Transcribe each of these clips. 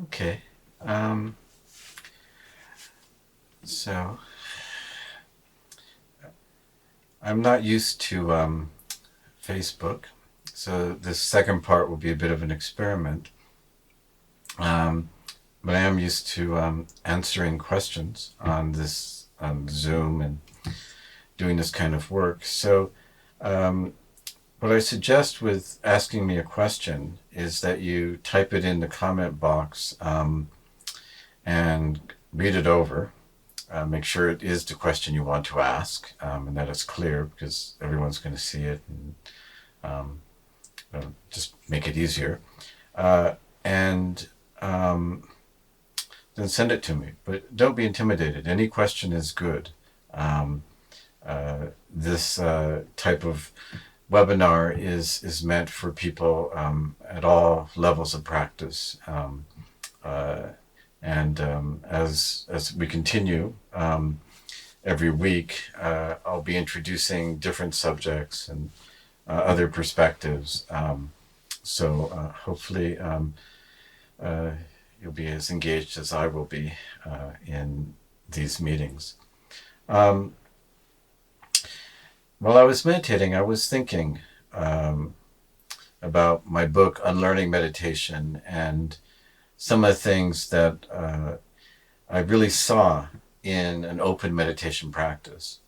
Okay. Um, so I'm not used to Facebook, so this second part will be a bit of an experiment. Um, but I am used to answering questions on this on Zoom and doing this kind of work. So um, what I suggest with asking me a question is that you type it in the comment box and read it over. Make sure it is the question you want to ask, and that it's clear because everyone's going to see it, and um, just make it easier. And then send it to me. But don't be intimidated. Any question is good. Um, this type of webinar is meant for people at all levels of practice. Uh, and as we continue every week, I'll be introducing different subjects and other perspectives. So hopefully uh, you'll be as engaged as I will be in these meetings. Um, while I was meditating, I was thinking um, about my book, Unlearning Meditation, and some of the things that I really saw in an open meditation practice.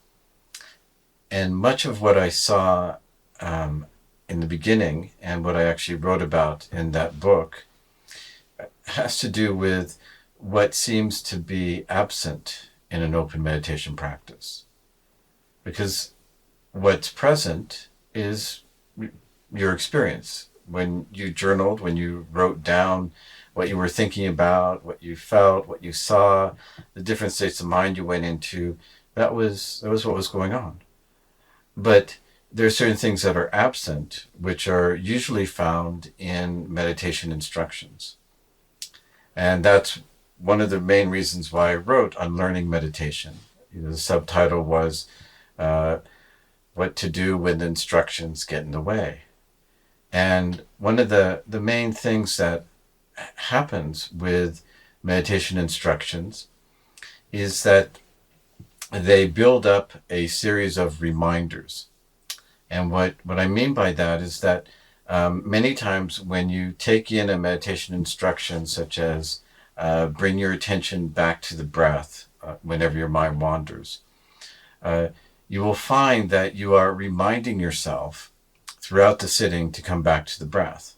And much of what I saw um, in the beginning and what I actually wrote about in that book has to do with what seems to be absent in an open meditation practice. Because what's present is your experience. When you journaled, when you wrote down what you were thinking about, what you felt, what you saw, the different states of mind you went into, that was what was going on. But there are certain things that are absent, which are usually found in meditation instructions. And that's one of the main reasons why I wrote Unlearning Meditation. The subtitle was uh, What to Do When the Instructions Get in the Way. And one of the main things that happens with meditation instructions is that they build up a series of reminders. And what I mean by that is that many times when you take in a meditation instruction, such as bring your attention back to the breath whenever your mind wanders, uh, you will find that you are reminding yourself throughout the sitting to come back to the breath.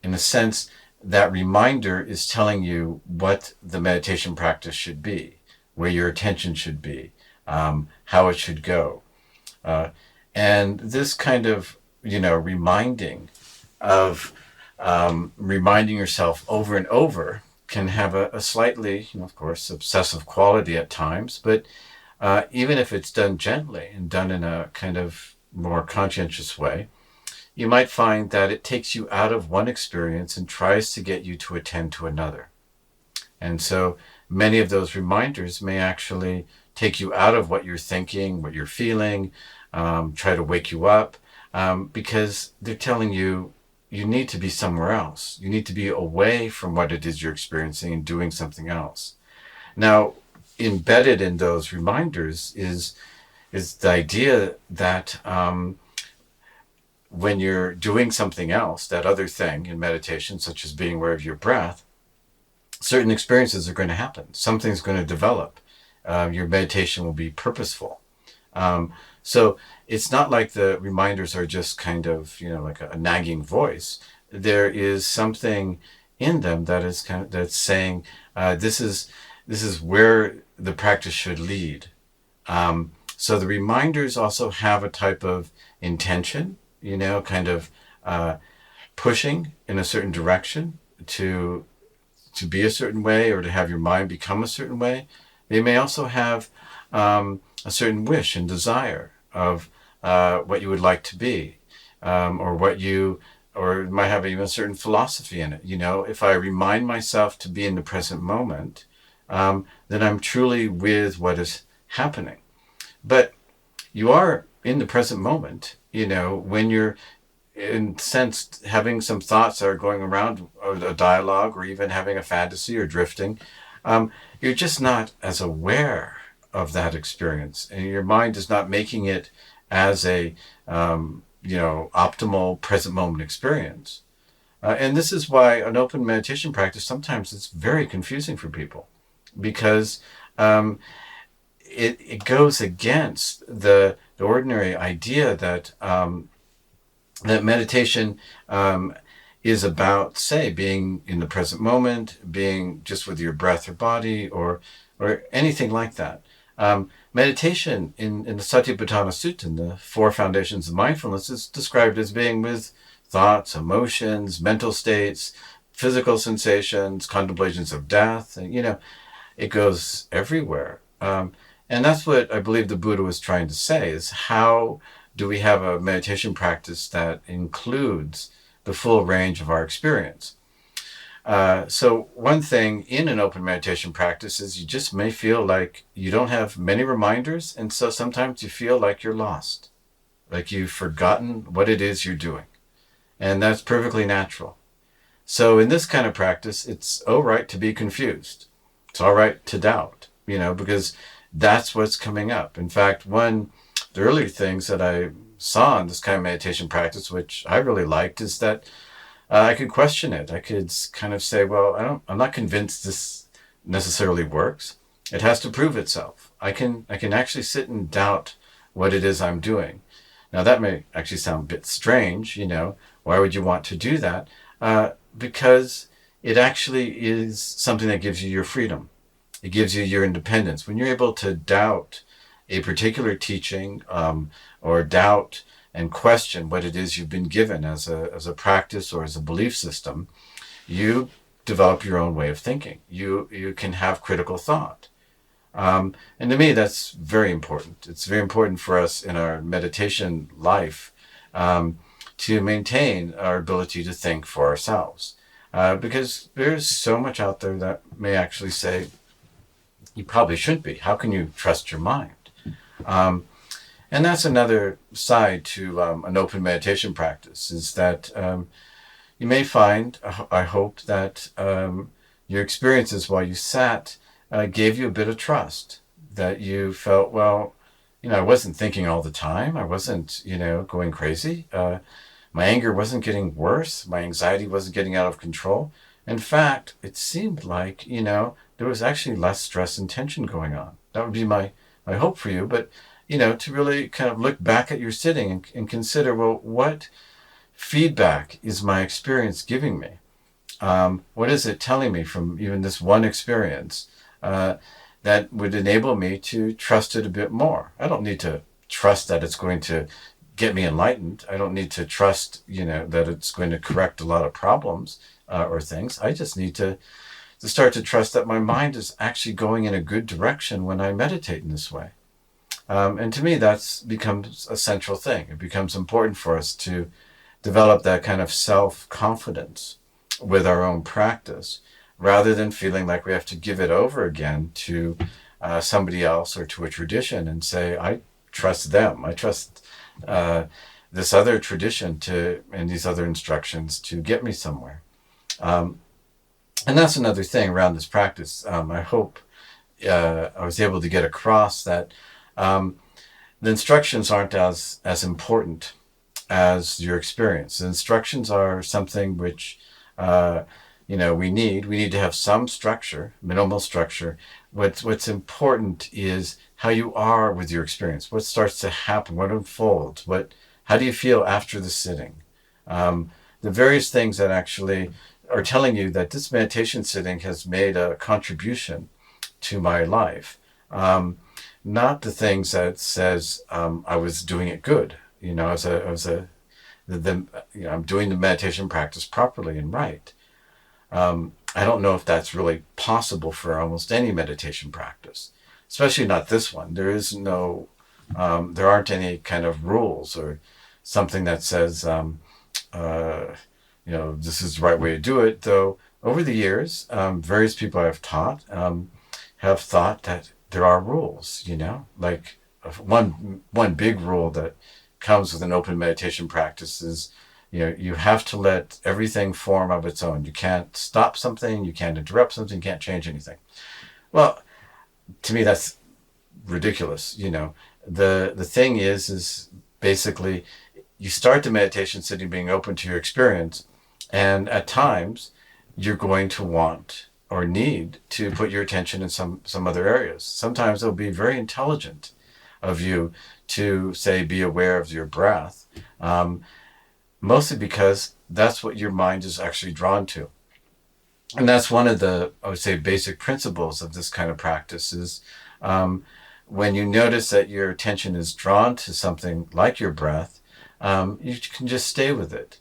In a sense, that reminder is telling you what the meditation practice should be, where your attention should be, how it should go. Uh, and this kind of, reminding of reminding yourself over and over can have a slightly, of course, obsessive quality at times. But even if it's done gently and done in a kind of more conscientious way, you might find that it takes you out of one experience and tries to get you to attend to another. And so many of those reminders may actually take you out of what you're thinking, what you're feeling, try to wake you up, because they're telling you you need to be somewhere else. You need to be away from what it is you're experiencing and doing something else. Now, embedded in those reminders is the idea that when you're doing something else, that other thing in meditation, such as being aware of your breath, certain experiences are going to happen. Something's going to develop. Your meditation will be purposeful. So it's not like the reminders are just kind of, like a nagging voice. There is something in them that is that's saying this is where the practice should lead. So the reminders also have a type of intention, kind of pushing in a certain direction to be a certain way or to have your mind become a certain way. They may also have a certain wish and desire of what you would like to be, or it might have even a certain philosophy in it. If I remind myself to be in the present moment, then I'm truly with what is happening. But you are in the present moment, when you're in sense, having some thoughts that are going around, or a dialogue, or even having a fantasy or drifting, you're just not as aware of that experience, and your mind is not making it as a optimal present moment experience. And this is why an open meditation practice sometimes is very confusing for people, because um, it goes against the ordinary idea that that meditation is about, say, being in the present moment, being just with your breath or body, or anything like that. Meditation in the Satipatthana Sutta, in the four foundations of mindfulness, is described as being with thoughts, emotions, mental states, physical sensations, contemplations of death. And, it goes everywhere. And that's what I believe the Buddha was trying to say, is how do we have a meditation practice that includes the full range of our experience? So one thing in an open meditation practice is you just may feel like you don't have many reminders, and so sometimes you feel like you're lost, like you've forgotten what it is you're doing. And that's perfectly natural. So in this kind of practice, it's all right to be confused. It's all right to doubt, because that's what's coming up. In fact, the earlier things that I saw in this kind of meditation practice, which I really liked, is that I could question it. I could kind of say, well, I'm not convinced this necessarily works. It has to prove itself. I can actually sit and doubt what it is I'm doing. Now that may actually sound a bit strange, Why would you want to do that? Because it actually is something that gives you your freedom. It gives you your independence. When you're able to doubt a particular teaching, or doubt and question what it is you've been given as a practice or as a belief system, you develop your own way of thinking. You can have critical thought. And to me, that's very important. It's very important for us in our meditation life, to maintain our ability to think for ourselves. Because there's so much out there that may actually say, you probably shouldn't be. How can you trust your mind? And that's another side to an open meditation practice, is that you may find, I hope, that your experiences while you sat gave you a bit of trust, that you felt, well, I wasn't thinking all the time. I wasn't, going crazy. My anger wasn't getting worse. My anxiety wasn't getting out of control. In fact, it seemed like, there was actually less stress and tension going on. That would be my hope for you. But, to really kind of look back at your sitting and consider, well, what feedback is my experience giving me? What is it telling me from even this one experience that would enable me to trust it a bit more? I don't need to trust that it's going to get me enlightened. I don't need to trust, that it's going to correct a lot of problems or things. I just need to start to trust that my mind is actually going in a good direction when I meditate in this way. And to me, that's becomes a central thing. It becomes important for us to develop that kind of self-confidence with our own practice, rather than feeling like we have to give it over again to somebody else or to a tradition and say, I trust them. I trust this other tradition and these other instructions to get me somewhere. And that's another thing around this practice. I hope I was able to get across that the instructions aren't as important as your experience. The instructions are something which we need to have some structure, minimal structure. What's important is how you are with your experience. What starts to happen? What unfolds? How do you feel after the sitting? The various things that actually are telling you that this meditation sitting has made a contribution to my life. Not the things that says I was doing it good. I'm doing the meditation practice properly and right. I don't know if that's really possible for almost any meditation practice, especially not this one. There aren't any kind of rules or something that says, this is the right way to do it. Though over the years, various people I've taught have thought that there are rules. Like one big rule that comes with an open meditation practice is You have to let everything form of its own. You can't stop something, you can't interrupt something, you can't change anything. Well, to me, that's ridiculous. The thing is basically you start the meditation sitting being open to your experience, and at times you're going to want or need to put your attention in some other areas. Sometimes it'll be very intelligent of you to say be aware of your breath, mostly because that's what your mind is actually drawn to. And that's one of the, I would say, basic principles of this kind of practice is, when you notice that your attention is drawn to something like your breath, you can just stay with it.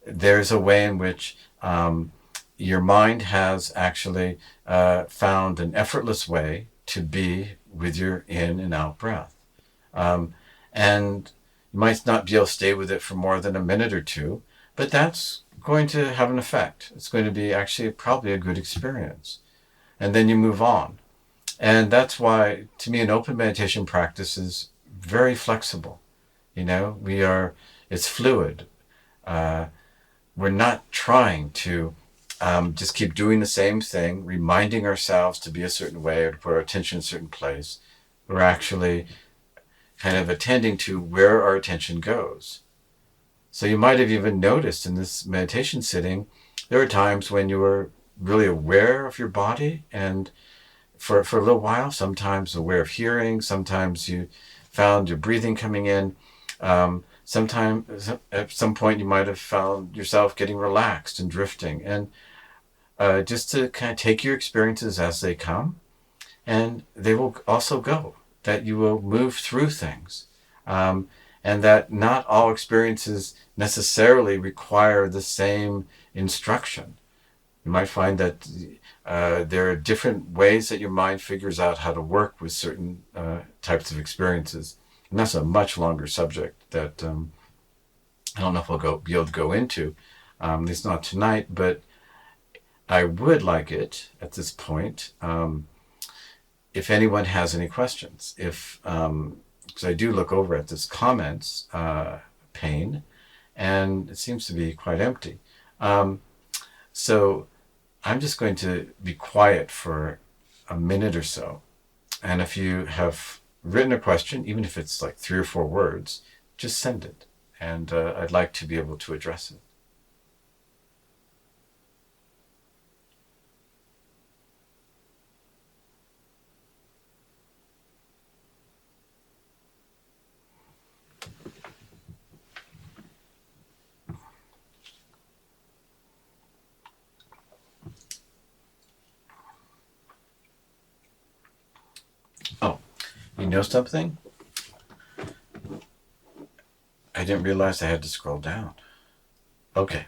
There's a way in which your mind has actually found an effortless way to be with your in and out breath. And you might not be able to stay with it for more than a minute or two, but that's going to have an effect. It's going to be actually probably a good experience. And then you move on. And that's why, to me, an open meditation practice is very flexible. It's fluid. We're not trying to just keep doing the same thing, reminding ourselves to be a certain way or to put our attention in a certain place. We're actually kind of attending to where our attention goes. So you might have even noticed in this meditation sitting, there are times when you were really aware of your body, and for a little while, sometimes aware of hearing, sometimes you found your breathing coming in. Sometimes at some point you might have found yourself getting relaxed and drifting. And just to kind of take your experiences as they come, and they will also go, that you will move through things. And that not all experiences necessarily require the same instruction. You might find that there are different ways that your mind figures out how to work with certain types of experiences. And that's a much longer subject that I don't know if we'll be able to go into. At least not tonight, but I would like it at this point. If anyone has any questions, because I do look over at this comments pane, and it seems to be quite empty. So I'm just going to be quiet for a minute or so. And if you have written a question, even if it's like 3 or 4 words, just send it. And I'd like to be able to address it. Oh, you know something? I didn't realize I had to scroll down. Okay.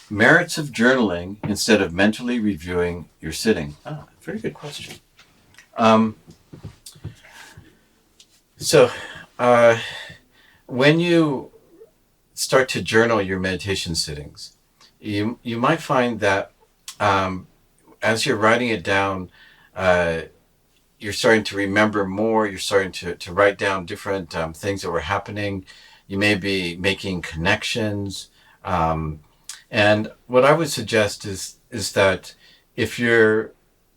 Merits of journaling instead of mentally reviewing your sitting. Ah, very good question. So, when you start to journal your meditation sittings, you might find that as you're writing it down, you're starting to remember more. You're starting to write down different things that were happening. You may be making connections. And what I would suggest is that if you're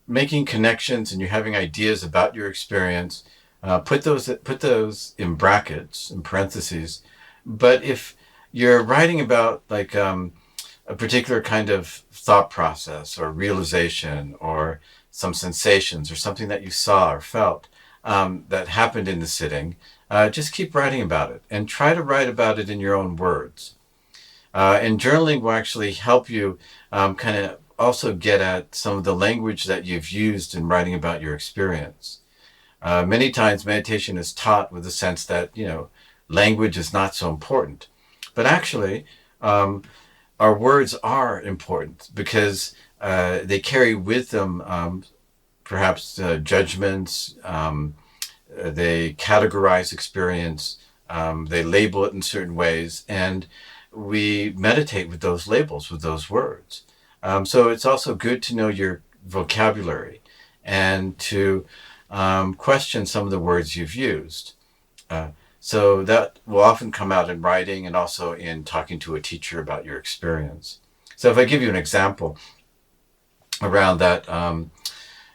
making connections and you're having ideas about your experience, put those in brackets, in parentheses. But if you're writing about like a particular kind of thought process or realization or some sensations or something that you saw or felt that happened in the sitting, just keep writing about it and try to write about it in your own words. And journaling will actually help you kind of also get at some of the language that you've used in writing about your experience. Many times meditation is taught with the sense that, language is not so important. But actually, our words are important because they carry with them perhaps judgments, they categorize experience, they label it in certain ways, and we meditate with those labels, with those words. So it's also good to know your vocabulary and to question some of the words you've used. So that will often come out in writing and also in talking to a teacher about your experience. So if I give you an example around that,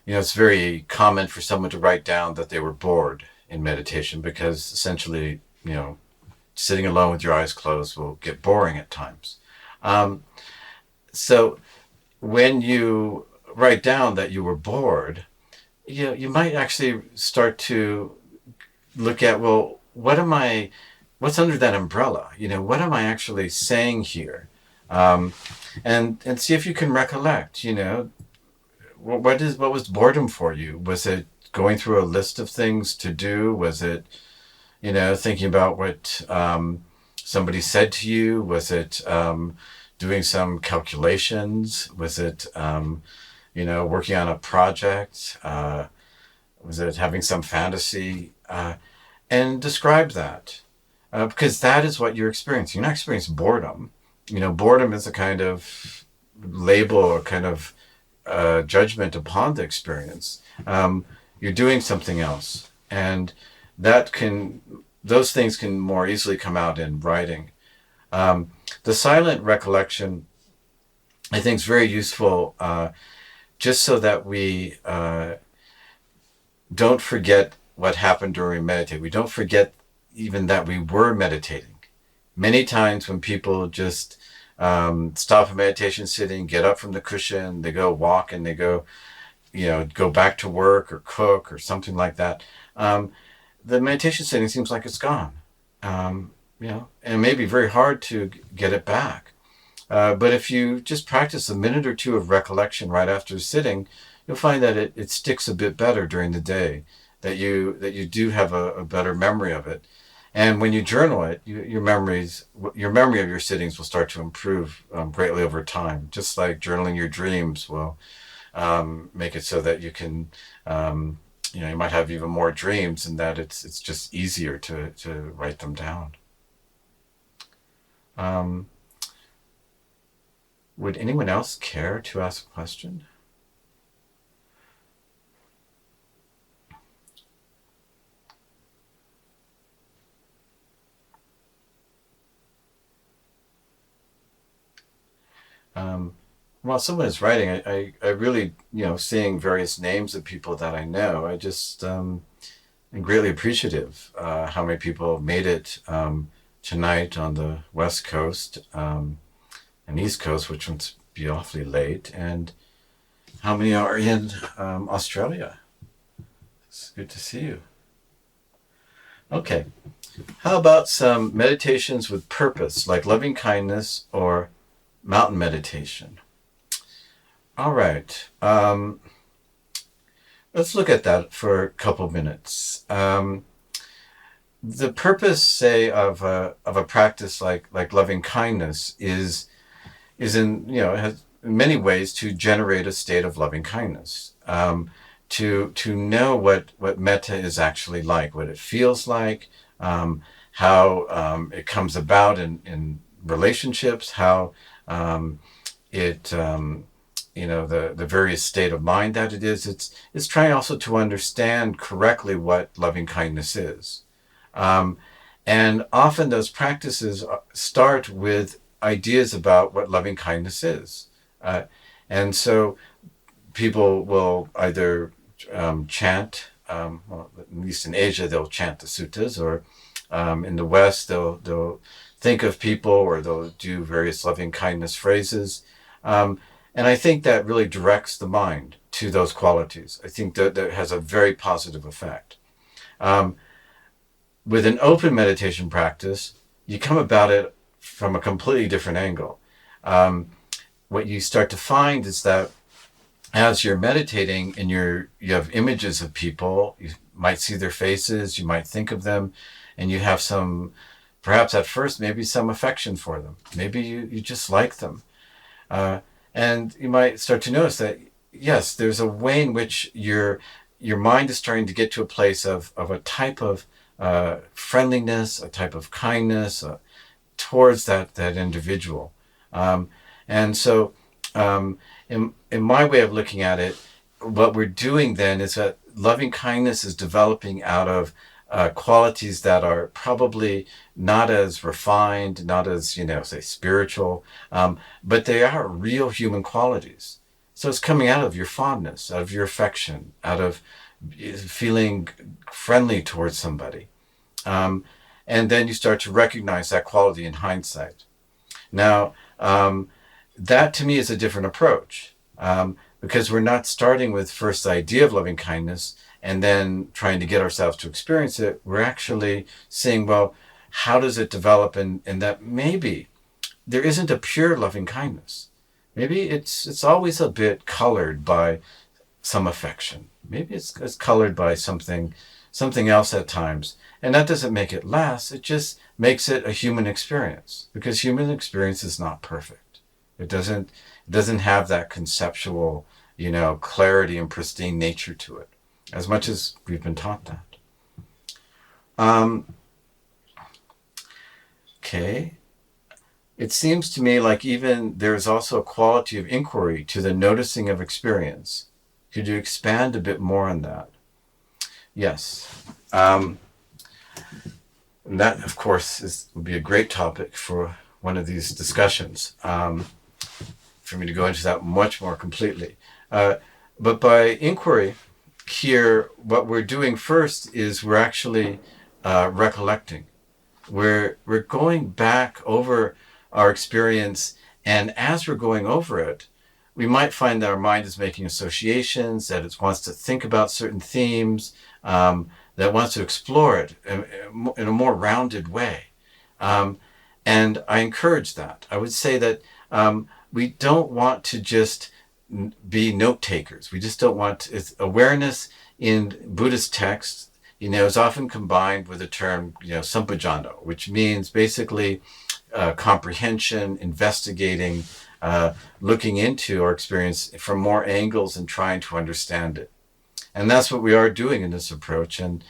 it's very common for someone to write down that they were bored in meditation because essentially, sitting alone with your eyes closed will get boring at times. Um, so when you write down that you were bored, you might actually start to look at, well, what's under that umbrella? What am I actually saying here? Um, and see if you can recollect, what was boredom for you? Was it going through a list of things to do? Was it, thinking about what somebody said to you? Was it doing some calculations? Was it, working on a project? Was it having some fantasy? And describe that because that is what you're experiencing. You're not experiencing boredom. Boredom is a kind of label or kind of judgment upon the experience. You're doing something else, and those things can more easily come out in writing. The silent recollection, I think, is very useful, just so that we don't forget what happened during we meditate. We don't forget even that we were meditating. Many times when people just stop a meditation sitting, get up from the cushion, they go walk and they go back to work or cook or something like that. The meditation sitting seems like it's gone. And it may be very hard to get it back. But if you just practice a minute or two of recollection right after sitting, you'll find that it sticks a bit better during the day, that you do have a better memory of it. And when you journal it, your memory of your sittings will start to improve greatly over time. Just like journaling your dreams will make it so that you can, you might have even more dreams, and that it's just easier to write them down. Would anyone else care to ask a question? While someone is writing, I really, seeing various names of people that I know, I just am greatly appreciative how many people made it tonight on the West Coast and East Coast, which would be awfully late, and how many are in Australia. It's good to see you. Okay, how about some meditations with purpose, like loving kindness or mountain meditation? All right. Let's look at that for a couple minutes. The purpose, say, of a practice like loving kindness is in has in many ways to generate a state of loving kindness. To know what metta is actually like, what it feels like, how it comes about in relationships, how it the various state of mind that it is. It's trying also to understand correctly what loving kindness is. Um, and often those practices start with ideas about what loving kindness is. And so people will either chant, well, at least in Asia, they'll chant the suttas, or in the West, they'll think of people, or they'll do various loving kindness phrases. And I think that really directs the mind to those qualities. I think that has a very positive effect. Um, with an open meditation practice, you come about it from a completely different angle. What you start to find is that as you're meditating and you have images of people, you might see their faces, you might think of them, and you have perhaps at first, maybe some affection for them. Maybe you just like them. And you might start to notice that, yes, there's a way in which your mind is starting to get to a place of a type of friendliness, a type of kindness towards that individual. And so in my way of looking at it, what we're doing then is that loving kindness is developing out of qualities that are probably not as refined, not as, say, spiritual, but they are real human qualities. So it's coming out of your fondness, out of your affection, out of feeling friendly towards somebody. Um, and then you start to recognize that quality in hindsight. Now, that to me is a different approach, because we're not starting with first the idea of loving kindness and then trying to get ourselves to experience it. We're actually seeing, well, how does it develop? And that maybe there isn't a pure loving kindness. Maybe it's always a bit colored by some affection. Maybe it's colored by something else at times. And that doesn't make it less. It just makes it a human experience, because human experience is not perfect. It doesn't have that conceptual, clarity and pristine nature to it, as much as we've been taught that. Um, okay. It seems to me like even there's also a quality of inquiry to the noticing of experience. Could you expand a bit more on that? Yes. And that, of course, would be a great topic for one of these discussions, for me to go into that much more completely. But by inquiry, here, what we're doing first is we're actually recollecting. We're going back over our experience, and as we're going over it, we might find that our mind is making associations, that it wants to think about certain themes, that wants to explore it in a more rounded way. And I encourage that. I would say that we don't want to just be note takers. We just don't want to, awareness in Buddhist texts, is often combined with the term, sampajano, which means basically comprehension, investigating, looking into our experience from more angles and trying to understand it. And that's what we are doing in this approach. And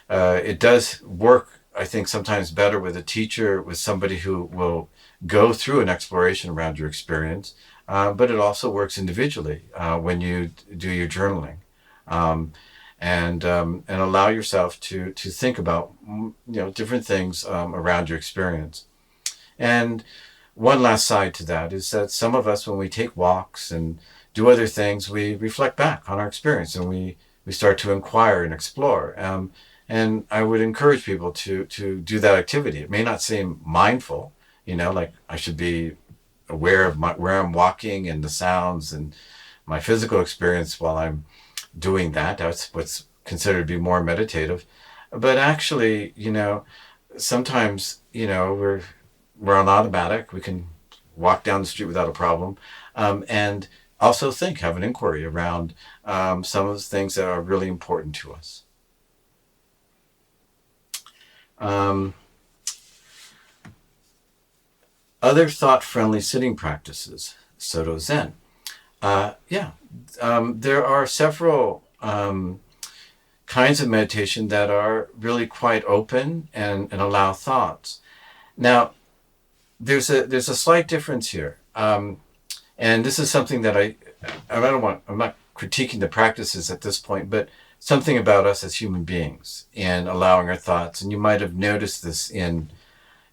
it does work, I think, sometimes better with a teacher, with somebody who will go through an exploration around your experience. But it also works individually when you do your journaling. And allow yourself to think about different things around your experience. And one last side to that is that some of us, when we take walks and do other things, we reflect back on our experience, and we start to inquire and explore. And I would encourage people to do that activity. It may not seem mindful, like I should be aware of where I'm walking and the sounds and my physical experience while I'm doing that. That's what's considered to be more meditative. But actually, sometimes, we're on automatic. We can walk down the street without a problem. And also have an inquiry around some of the things that are really important to us. Other thought-friendly sitting practices, Soto Zen. There are several kinds of meditation that are really quite open and allow thoughts. Now, there's a slight difference here, and this is something that I'm not critiquing the practices at this point, but something about us as human beings and allowing our thoughts. And you might have noticed this in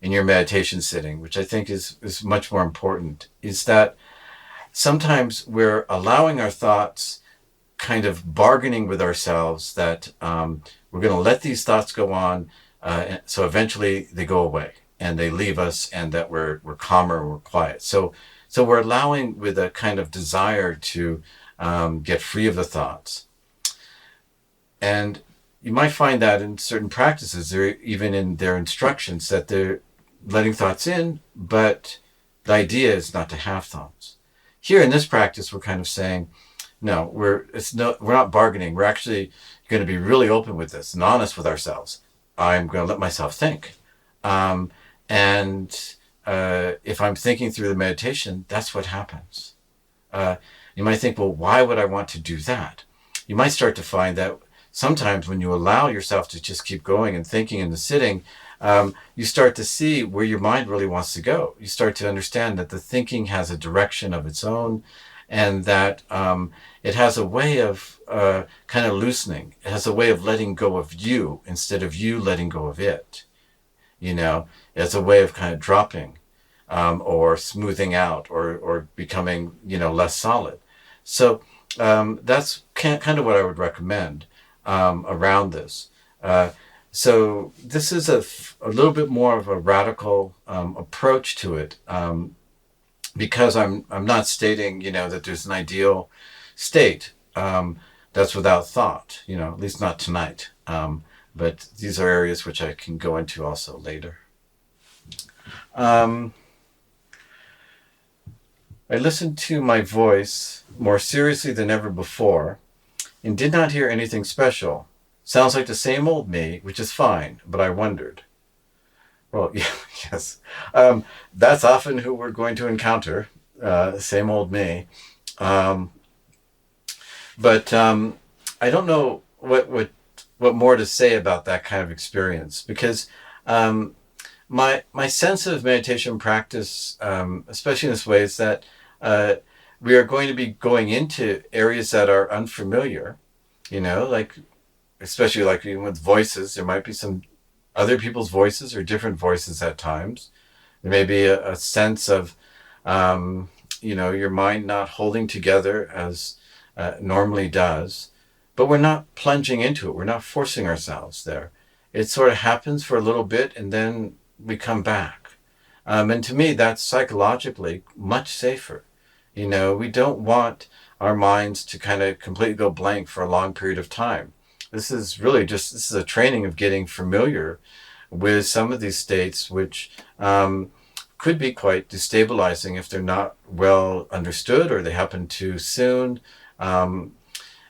your meditation sitting, which I think is much more important, is that sometimes we're allowing our thoughts, kind of bargaining with ourselves that we're going to let these thoughts go on, so eventually they go away and they leave us, and that we're calmer, we're quiet. So we're allowing with a kind of desire to get free of the thoughts. And you might find that in certain practices, they're even in their instructions that they're letting thoughts in, but the idea is not to have thoughts. Here in this practice, we're kind of saying, no, we're not bargaining. We're actually going to be really open with this and honest with ourselves. I'm going to let myself think. And if I'm thinking through the meditation, that's what happens. You might think, well, why would I want to do that? You might start to find that sometimes when you allow yourself to just keep going and thinking in the sitting, you start to see where your mind really wants to go. You start to understand that the thinking has a direction of its own, and that it has a way of kind of loosening. It has a way of letting go of you instead of you letting go of it. You know, it's a way of kind of dropping or smoothing out or becoming, less solid. So that's kind of what I would recommend around this. Uh, so this is a little bit more of a radical approach to it, because I'm not stating, that there's an ideal state that's without thought, at least not tonight. But these are areas which I can go into also later. Um, I listened to my voice more seriously than ever before and did not hear anything special. Sounds like the same old me, which is fine, but I wondered. Well, yeah, yes. That's often who we're going to encounter. Same old me. Um, but I don't know what more to say about that kind of experience, because um, my sense of meditation practice, especially in this way, is that uh, we are going to be going into areas that are unfamiliar. Like, especially like even with voices, there might be some other people's voices or different voices at times. There may be a sense of, your mind not holding together as normally does, but we're not plunging into it. We're not forcing ourselves there. It sort of happens for a little bit and then we come back. And to me, that's psychologically much safer. We don't want our minds to kind of completely go blank for a long period of time. This is a training of getting familiar with some of these states, which could be quite destabilizing if they're not well understood or they happen too soon. Um,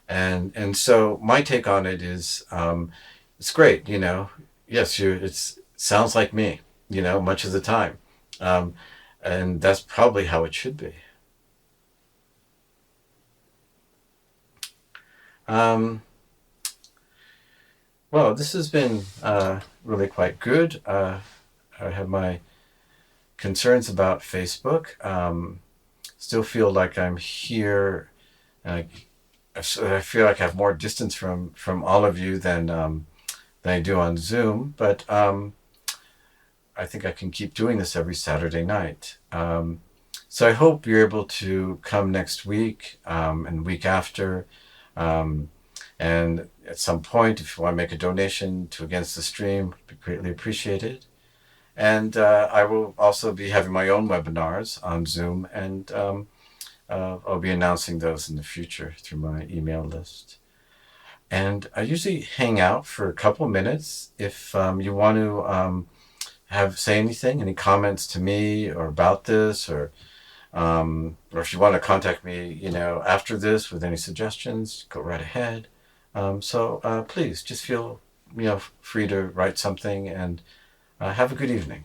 and so my take on it is, it's great. Yes, it sounds like me. Much of the time, um, and that's probably how it should be. Um, well, this has been really quite good. I have my concerns about Facebook. Still feel like I'm here. Uh, I feel like I have more distance from all of you than I do on Zoom, but I think I can keep doing this every Saturday night. So I hope you're able to come next week and week after. Um, and at some point, if you want to make a donation to Against the Stream, would be greatly appreciated. And I will also be having my own webinars on Zoom, and I'll be announcing those in the future through my email list. And I usually hang out for a couple minutes if you want to say anything, any comments to me or about this, or if you want to contact me, after this with any suggestions, go right ahead. So please just feel, free to write something, and have a good evening.